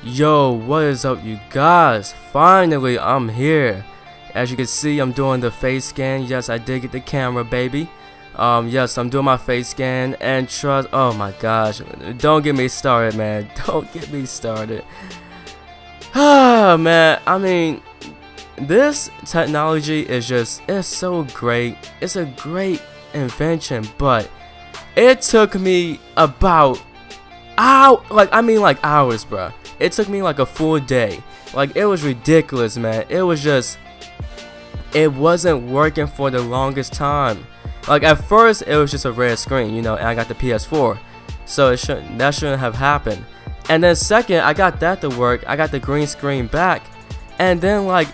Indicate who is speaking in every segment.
Speaker 1: Yo, what is up, you guys? Finally, I'm here. As you can see, I'm doing the face scan. Yes, I did get the camera, baby. Yes, I'm doing my face scan, and trust. Oh my gosh, don't get me started, man. Don't get me started. Ah, man. I mean, this technology is it's so great. It's a great invention, but it took me about hours, bro. It took me like a full day. Like, it was ridiculous, man. It wasn't working for the longest time. Like, at first it was just a red screen, you know, and I got the PS4, so that shouldn't have happened. And then second, I got that to work. I got the green screen back, and then like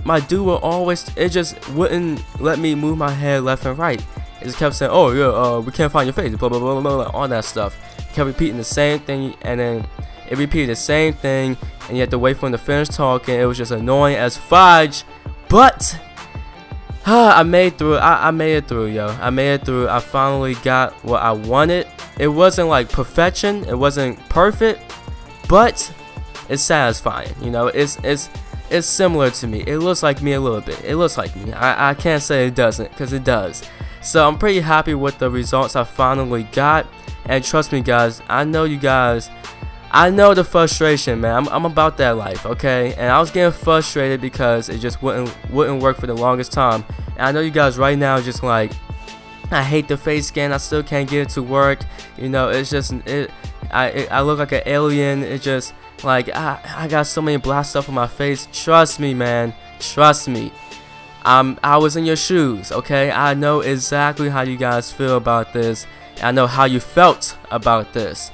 Speaker 1: my dude will it just wouldn't let me move my head left and right. It just kept saying, oh yeah, we can't find your face, blah blah blah blah blah, all that stuff. Kept repeating the same thing, and then it repeated the same thing, and you had to wait for him to finish talking. It was just annoying as fudge, but I made through. I made it through, yo. I made it through. I finally got what I wanted. It wasn't like perfection. It wasn't perfect, but it's satisfying. You know, it's similar to me. It looks like me a little bit. It looks like me. I can't say it doesn't, because it does. So I'm pretty happy with the results I finally got. And trust me, guys, I know you guys. I know the frustration, man. I'm about that life, okay? And I was getting frustrated because it just wouldn't work for the longest time. And I know you guys right now just like, I hate the face scan. I still can't get it to work. You know, it's just I look like an alien. It just like I got so many black stuff on my face. Trust me, man. Trust me. I was in your shoes, okay? I know exactly how you guys feel about this. I know how you felt about this.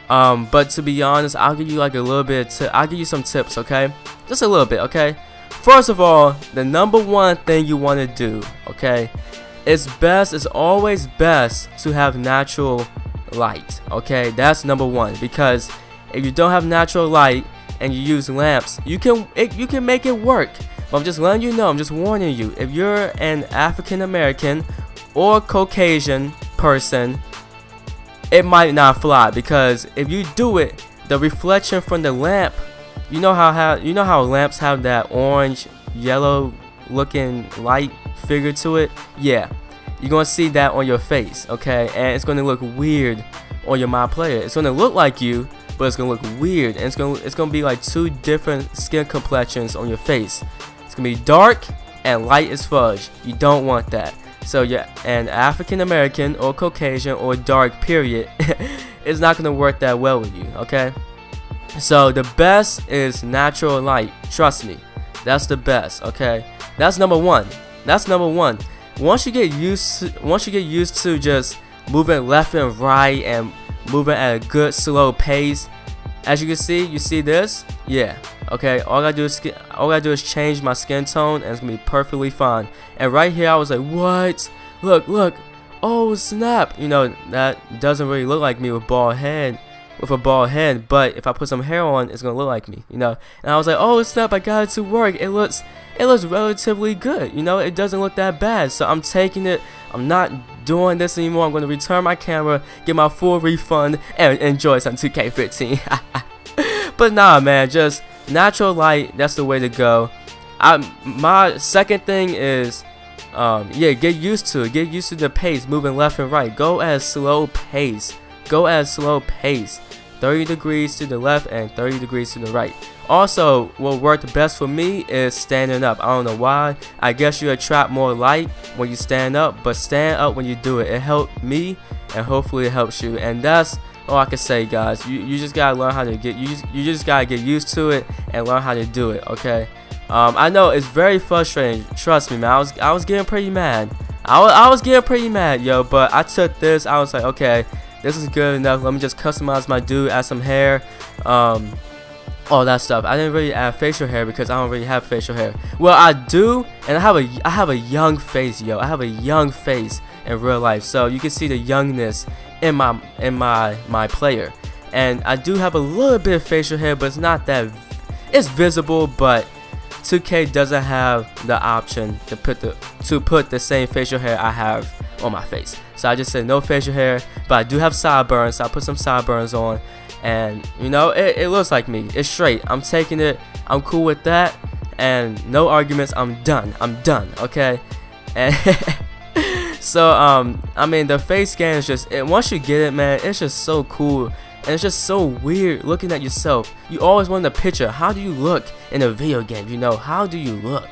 Speaker 1: But to be honest, I'll give you like a little bit. I'll give you some tips, okay? Just a little bit, okay? First of all, the number one thing you want to do, okay? It's always best to have natural light, okay? That's number one, because if you don't have natural light and you use lamps, you can make it work. But I'm just letting you know. I'm just warning you. If you're an African American or Caucasian person, it might not fly, because if you do it, the reflection from the lamp, you know how lamps have that orange yellow looking light figure to it. Yeah, you're gonna see that on your face, okay? And it's gonna look weird on your My Player. It's gonna look like you, but it's gonna look weird, and it's gonna be like two different skin complexions on your face. It's gonna be dark and light as fudge. You don't want that. So yeah, an African American or Caucasian or dark period, it's not gonna work that well with you, okay? So the best is natural light. Trust me, that's the best, okay? That's number one. That's number one. Once you get used to just moving left and right and moving at a good slow pace, as you can see, you see this? Yeah. Okay, all I do is change my skin tone, and it's gonna be perfectly fine. And right here, I was like, what? Look, oh snap! You know, that doesn't really look like me with a bald head. But if I put some hair on, it's gonna look like me. You know, and I was like, oh snap! I got it to work. It looks relatively good. You know, it doesn't look that bad. So I'm taking it. I'm not doing this anymore. I'm gonna return my camera, get my full refund, and enjoy some 2K15. But nah, man, just natural light, that's the way to go. My second thing is yeah, get used to it. Get used to the pace, moving left and right. Go at a slow pace. 30 degrees to the left and 30 degrees to the right. Also, what worked best for me is standing up. I don't know why. I guess you attract more light when you stand up, but stand up when you do it. It helped me, and hopefully it helps you. And that's all I can say, guys. You just gotta learn how to you just gotta get used to it and learn how to do it, okay? I know it's very frustrating. Trust me, man. I was getting pretty mad. I was getting pretty mad, yo. But I took this. I was like, okay, this is good enough. Let me just customize my dude, add some hair, all that stuff. I didn't really add facial hair because I don't really have facial hair. Well, I do, and I have a young face, yo. I have a young face in real life, so you can see the youngness in my player. And I do have a little bit of facial hair, but it's not that. It's visible, but 2K doesn't have the option to put the same facial hair I have on my face. So I just said no facial hair, but I do have sideburns, so I put some sideburns on. and you know, it looks like me. It's straight. I'm taking it. I'm cool with that, and no arguments. I'm done. Okay, and so I mean, the face scan is just, once you get it, man, it's just so cool. And it's just so weird looking at yourself. You always want the picture. How do you look in a video game? You know, how do you look?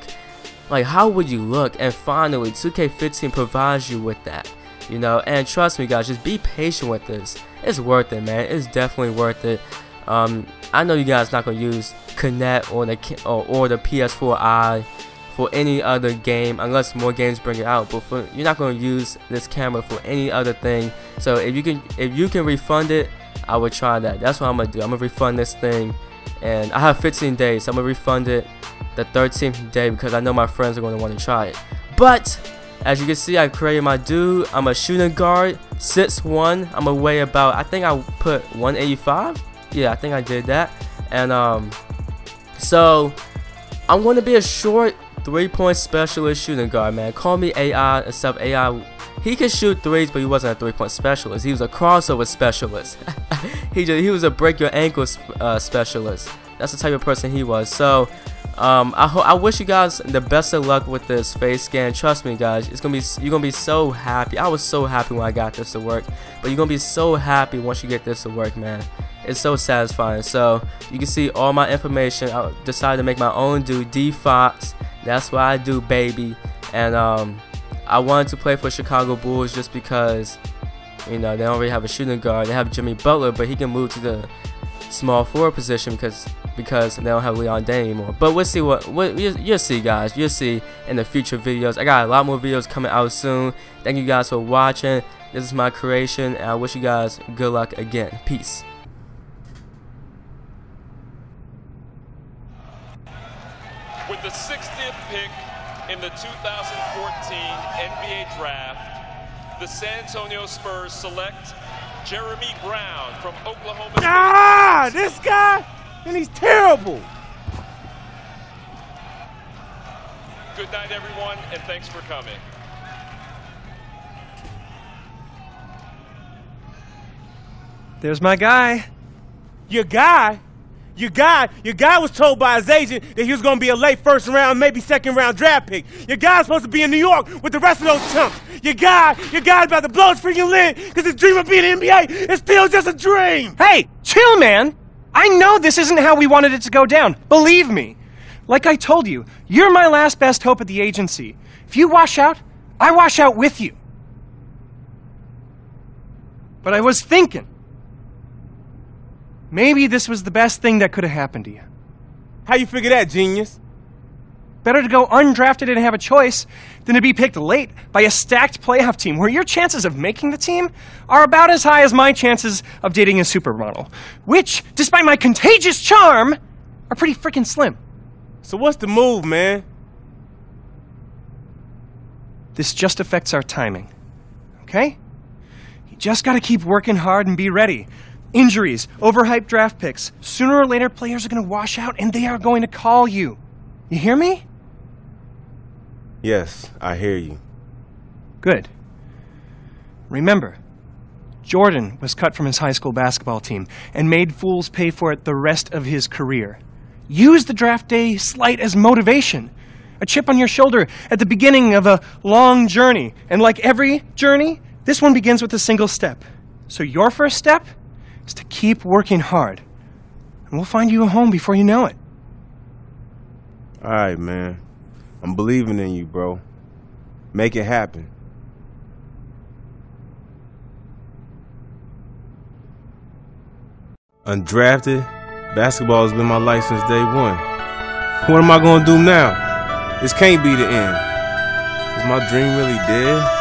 Speaker 1: Like, how would you look? And finally, 2K15 provides you with that. You know, and trust me, guys, just be patient with this. It's worth it, man. It's definitely worth it. I know you guys not gonna use Kinect or the PS4i for any other game unless more games bring it out. But you're not gonna use this camera for any other thing. So if you can refund it, I would try that. That's what I'm gonna do. I'm gonna refund this thing, and I have 15 days. So I'm gonna refund it the 13th day because I know my friends are gonna want to try it. But as you can see, I created my dude. I'm a shooting guard, 6'1". I'm gonna weigh about, I think I put 185. Yeah, I think I did that. And so I'm gonna be a short 3-point specialist shooting guard, man. Call me AI and stuff. AI. He could shoot threes, but he wasn't a 3-point specialist. He was a crossover specialist. he was a break your ankle specialist. That's the type of person he was. So I wish you guys the best of luck with this face scan. Trust me, guys, you're gonna be so happy. I was so happy when I got this to work, but you're gonna be so happy once you get this to work, man. It's so satisfying. So you can see all my information. I decided to make my own dude, D Fox. That's what I do, baby. And I wanted to play for Chicago Bulls just because, you know, they don't really have a shooting guard. They have Jimmy Butler, but he can move to the small forward position because they don't have Leon Dane anymore. But we'll see you'll see, guys. You'll see in the future videos. I got a lot more videos coming out soon. Thank you guys for watching. This is my creation, and I wish you guys good luck again. Peace.
Speaker 2: With the 60th pick in the 2014 NBA Draft, the San Antonio Spurs select Jeremy Brown from Oklahoma.
Speaker 3: Ah, this guy? And he's terrible.
Speaker 2: Good night, everyone, and thanks for coming.
Speaker 3: There's my guy. Your guy? Your guy was told by his agent that he was going to be a late first round, maybe second round draft pick. Your guy's supposed to be in New York with the rest of those chumps. Your guy's about to blow his freaking lid because his dream of being in the NBA is still just a dream.
Speaker 4: Hey, chill, man. I know this isn't how we wanted it to go down. Believe me. Like I told you, you're my last best hope at the agency. If you wash out, I wash out with you. But I was thinking, maybe this was the best thing that could have happened to you.
Speaker 3: How you figure that, genius?
Speaker 4: Better to go undrafted and have a choice than to be picked late by a stacked playoff team where your chances of making the team are about as high as my chances of dating a supermodel, which, despite my contagious charm, are pretty freaking slim.
Speaker 3: So what's the move, man?
Speaker 4: This just affects our timing, okay? You just gotta keep working hard and be ready. Injuries, overhyped draft picks. Sooner or later, players are gonna wash out and they are going to call you. You hear me?
Speaker 3: Yes, I hear you.
Speaker 4: Good. Remember, Jordan was cut from his high school basketball team and made fools pay for it the rest of his career. Use the draft day slight as motivation, a chip on your shoulder at the beginning of a long journey. And like every journey, this one begins with a single step. So your first step is to keep working hard, and we'll find you a home before you know it.
Speaker 3: All right, man. I'm believing in you, bro. Make it happen. Undrafted, basketball has been my life since day one. What am I gonna do now? This can't be the end. Is my dream really dead?